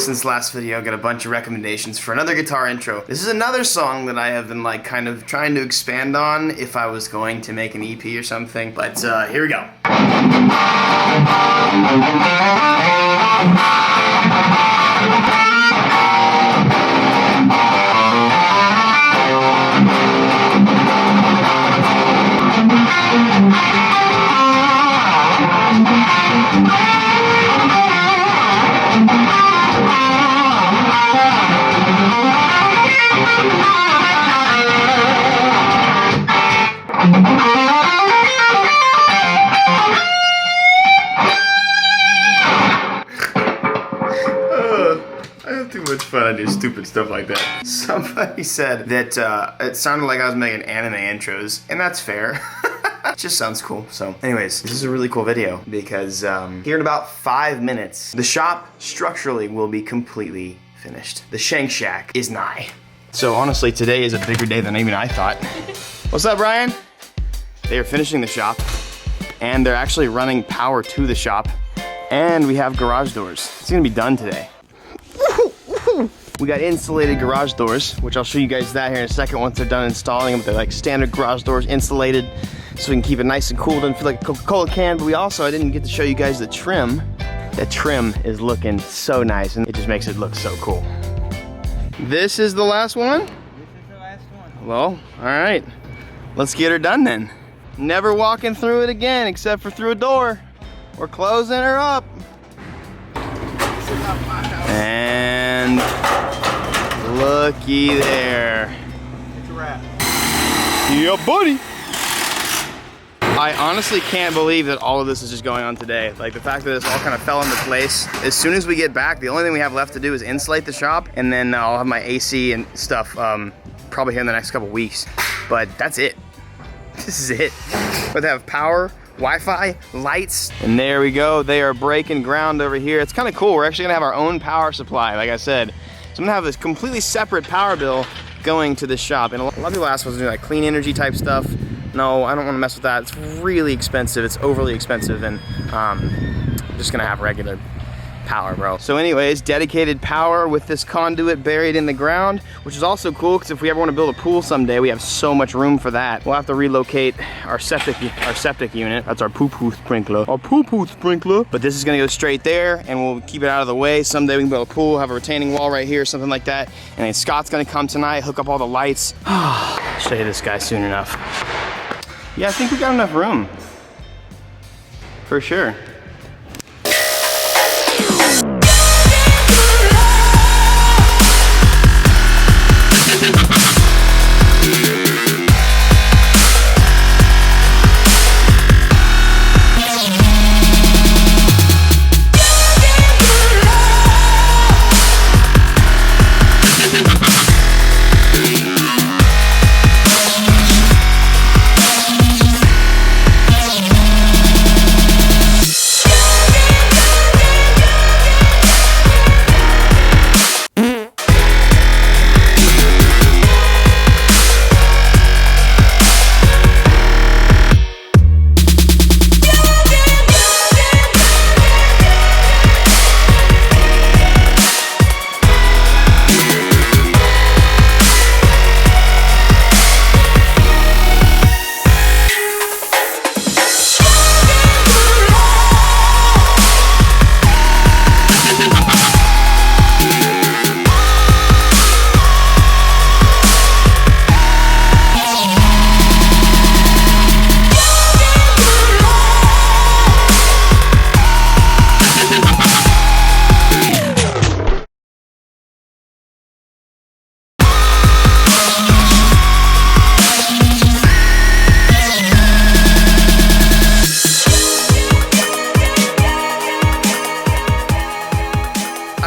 since last video, I got a bunch of recommendations for another guitar intro. This is another song that I have been like kind of trying to expand on if I was going to make an EP or something, but here we go. Fun. I do stupid stuff like that. Somebody said that it sounded like I was making anime intros, and that's fair. It just sounds cool. So anyways, this is a really cool video because here in about 5 minutes, the shop structurally will be completely finished. The ShankShack is nigh. So honestly, today is a bigger day than even I thought. What's up, Brian? They are finishing the shop, and they're actually running power to the shop, and we have garage doors. It's gonna be done today. We got insulated garage doors, which I'll show you guys that here in a second once they're done installing them. They're like standard garage doors, insulated, so we can keep it nice and cool. Doesn't feel like a Coca-Cola can, but I didn't get to show you guys the trim. That trim is looking so nice, and it just makes it look so cool. This is the last one? This is the last one. Well, all right. Let's get her done then. Never walking through it again, except for through a door. We're closing her up. And looky there. It's a wrap. Yeah, buddy. I honestly can't believe that all of this is just going on today. Like the fact that this all kind of fell into place. As soon as we get back, the only thing we have left to do is insulate the shop, and then I'll have my AC and stuff probably here in the next couple weeks. But that's it. This is it. But they have power, Wi-Fi, lights, and there we go. They are breaking ground over here. It's kind of cool. We're actually gonna have our own power supply, like I said. So I'm gonna have this completely separate power bill going to this shop. And a lot of people ask us to do like clean energy type stuff. No, I don't wanna mess with that. It's really expensive. It's overly expensive, and I'm just gonna have regular power, bro. So anyways, dedicated power with this conduit buried in the ground, which is also cool because if we ever want to build a pool someday, we have so much room for that. We'll have to relocate our septic unit. That's our poo-poo sprinkler. Our poo-poo sprinkler. But this is gonna go straight there, and we'll keep it out of the way. Someday we can build a pool, have a retaining wall right here, something like that. And then Scott's gonna come tonight, hook up all the lights. Should hit this guy soon enough. Yeah, I think we got enough room. For sure.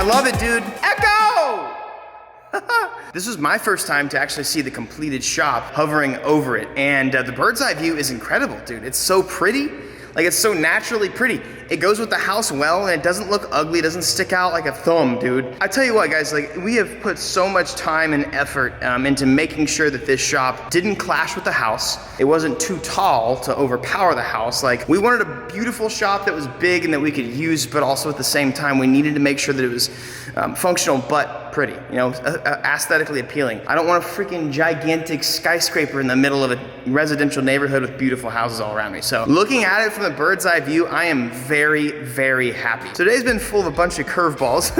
Love it, dude. Echo! This was my first time to actually see the completed shop hovering over it. And the bird's eye view is incredible, dude. It's so pretty. Like, it's so naturally pretty. It goes with the house well, and it doesn't look ugly, it doesn't stick out like a thumb, dude. I tell you what, guys, like, we have put so much time and effort into making sure that this shop didn't clash with the house. It wasn't too tall to overpower the house. Like, we wanted a beautiful shop that was big and that we could use, but also at the same time, we needed to make sure that it was functional but pretty, you know, aesthetically appealing. I don't want a freaking gigantic skyscraper in the middle of a residential neighborhood with beautiful houses all around me. So looking at it from the bird's eye view, I am very, very happy. So today's been full of a bunch of curveballs.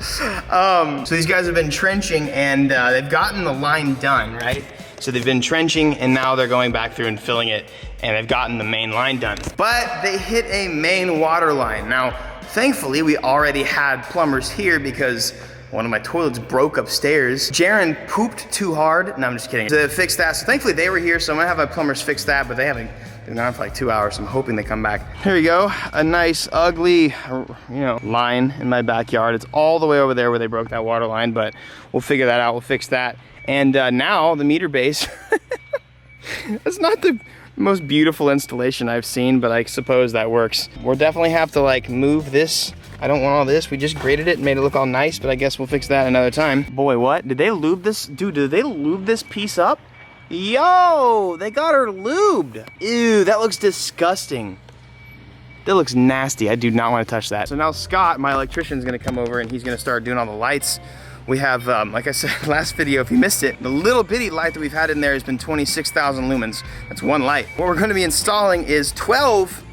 So these guys have been trenching and they've gotten the line done, right? So they've been trenching and now they're going back through and filling it, and they've gotten the main line done. But they hit a main water line. Now, thankfully, we already had plumbers here because one of my toilets broke upstairs. Jaren pooped too hard. No, I'm just kidding. To fix that, so thankfully they were here, so I'm gonna have my plumbers fix that, but they haven't been gone for like 2 hours, so I'm hoping they come back. Here we go, a nice, ugly, you know, line in my backyard. It's all the way over there where they broke that water line, but we'll figure that out, we'll fix that. And now the meter base, it's not the most beautiful installation I've seen, but I suppose that works. We'll definitely have to like move this. I don't want all this. We just graded it and made it look all nice, but I guess we'll fix that another time. Boy, what? Did they lube this? Dude, did they lube this piece up? Yo, they got her lubed. Ew, that looks disgusting. That looks nasty. I do not want to touch that. So now Scott, my electrician, is gonna come over and he's gonna start doing all the lights. We have, like I said last video, if you missed it, the little bitty light that we've had in there has been 26,000 lumens. That's one light. What we're gonna be installing is 12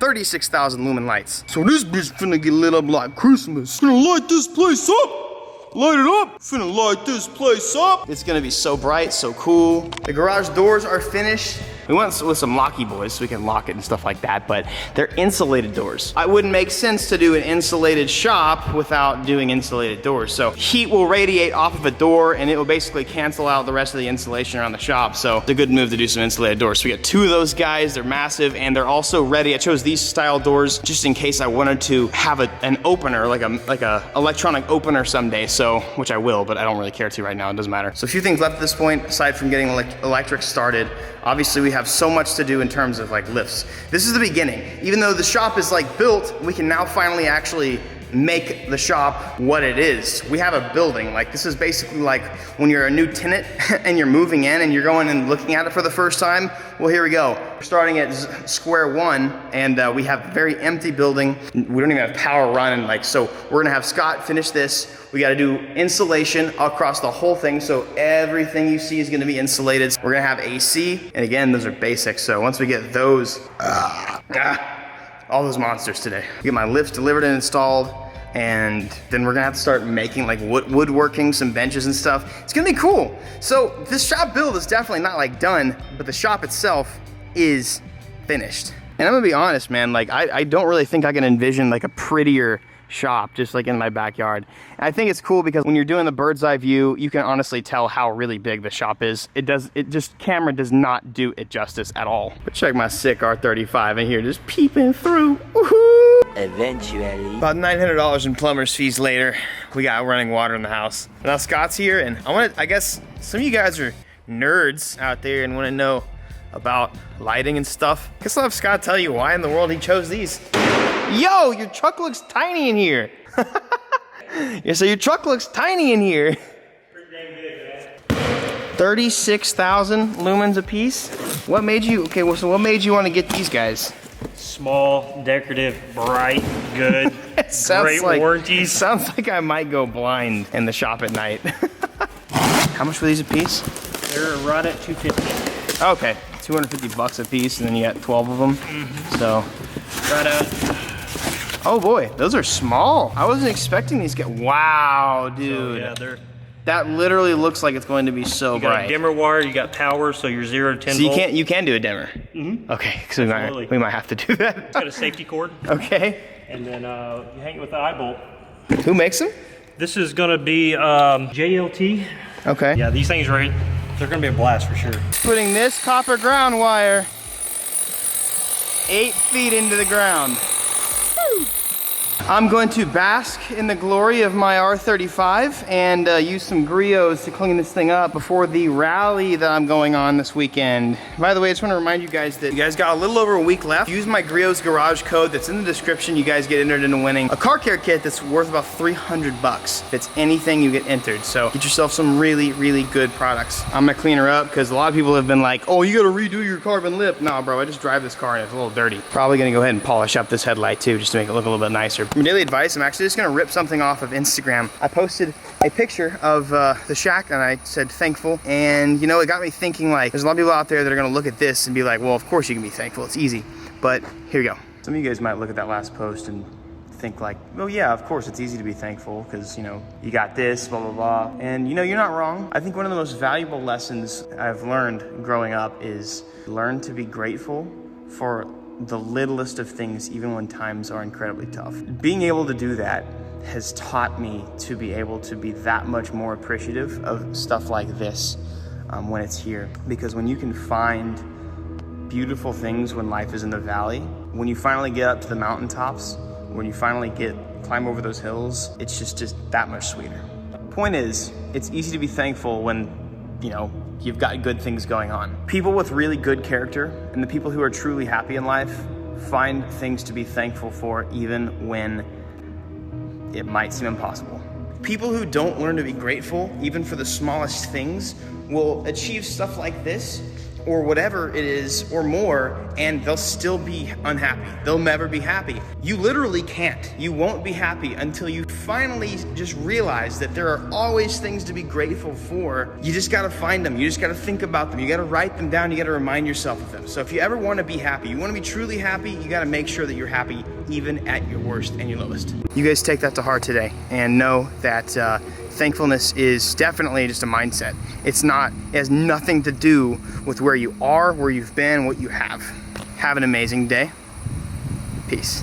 36,000 lumen lights. So this bitch finna get lit up like Christmas. Gonna light this place up. Light it up. Finna light this place up. It's gonna be so bright, so cool. The garage doors are finished. We went with some locky boys so we can lock it and stuff like that, but they're insulated doors. It wouldn't make sense to do an insulated shop without doing insulated doors. So heat will radiate off of a door and it will basically cancel out the rest of the insulation around the shop. So it's a good move to do some insulated doors. So we got 2 of those guys, they're massive and they're also ready. I chose these style doors just in case I wanted to have an opener, like a electronic opener someday. So, which I will, but I don't really care to right now, it doesn't matter. So a few things left at this point, aside from getting electric started. Obviously we have so much to do in terms of like lifts. This is the beginning. Even though the shop is like built, we can now finally actually make the shop what it is. We have a building. Like this is basically like when you're a new tenant and you're moving in and you're going and looking at it for the first time. Well, here we go. We're starting at square one and we have a very empty building. We don't even have power running. Like, so we're gonna have Scott finish this. We gotta do insulation across the whole thing. So everything you see is gonna be insulated. We're gonna have AC. And again, those are basics. So once we get those, all those monsters today. Get my lifts delivered and installed, and then we're gonna have to start making like woodworking, some benches and stuff. It's gonna be cool. So this shop build is definitely not like done, but the shop itself is finished. And I'm gonna be honest, man, like I don't really think I can envision like a prettier shop just like in my backyard. And I think it's cool because when you're doing the bird's eye view, you can honestly tell how really big the shop is. Camera does not do it justice at all. But check my sick R35 in here just peeping through. Woohoo! Eventually. About $900 in plumber's fees later, we got running water in the house. Now Scott's here and I guess some of you guys are nerds out there and wanna know about lighting and stuff. I guess I'll have Scott tell you why in the world he chose these. Yo, your truck looks tiny in here. Yeah, so your truck looks tiny in here. Pretty dang big, man. 36,000 lumens a piece? What made you, okay, well, so what made you want to get these guys? Small, decorative, bright, good, great warranties. Sounds like I might go blind in the shop at night. How much were these a piece? They're right at $250. Okay, 250 bucks a piece, and then you got 12 of them. Mm-hmm. So, right at. Oh boy, those are small. I wasn't expecting these guys. Wow, dude. So, yeah, that literally looks like it's going to be so you got bright. A dimmer wire, you got power, so you're 0 to 10 so volt. you can do a dimmer. Mm-hmm. Okay, so we might have to do that. It's got a safety cord. Okay. And then you hang it with the eye bolt. Who makes them? This is gonna be JLT. Okay. Yeah, these things right, they're gonna be a blast for sure. Putting this copper ground wire 8 feet into the ground. I'm going to bask in the glory of my R35 and use some griots to clean this thing up before the rally that I'm going on this weekend. By the way, I just want to remind you guys that you guys got a little over a week left. Use my Griots Garage code that's in the description. You guys get entered into winning a car care kit that's worth about 300 bucks. If it's anything, you get entered. So get yourself some really, really good products. I'm gonna clean her up because a lot of people have been like, oh, you gotta redo your carbon lip. Nah, bro, I just drive this car and it's a little dirty. Probably gonna go ahead and polish up this headlight too, just to make it look a little bit nicer. My daily advice, I'm actually just gonna rip something off of Instagram. I posted a picture of the shack and I said thankful, and you know, it got me thinking, like, there's a lot of people out there that are gonna look at this and be like, well, of course you can be thankful, it's easy. But here you go. Some of you guys might look at that last post and think like, oh yeah, of course it's easy to be thankful because, you know, you got this, blah, blah, blah. And you know, you're not wrong. I think one of the most valuable lessons I've learned growing up is learn to be grateful for the littlest of things, even when times are incredibly tough. Being able to do that has taught me to be able to be that much more appreciative of stuff like this when it's here. Because when you can find beautiful things when life is in the valley, when you finally get up to the mountaintops, when you finally climb over those hills, it's just that much sweeter. Point is, it's easy to be thankful when, you know, you've got good things going on. People with really good character and the people who are truly happy in life find things to be thankful for even when it might seem impossible. People who don't learn to be grateful, even for the smallest things, will achieve stuff like this or whatever it is or more, and they'll still be unhappy. They'll never be happy. You literally can't. You won't be happy until you finally just realize that there are always things to be grateful for. You just gotta find them. You just gotta think about them. You gotta write them down. You gotta remind yourself of them. So if you ever wanna be happy, you wanna be truly happy, you gotta make sure that you're happy even at your worst and your lowest. You guys take that to heart today and know that thankfulness is definitely just a mindset. It has nothing to do with where you are, where you've been, what you have. Have an amazing day. Peace.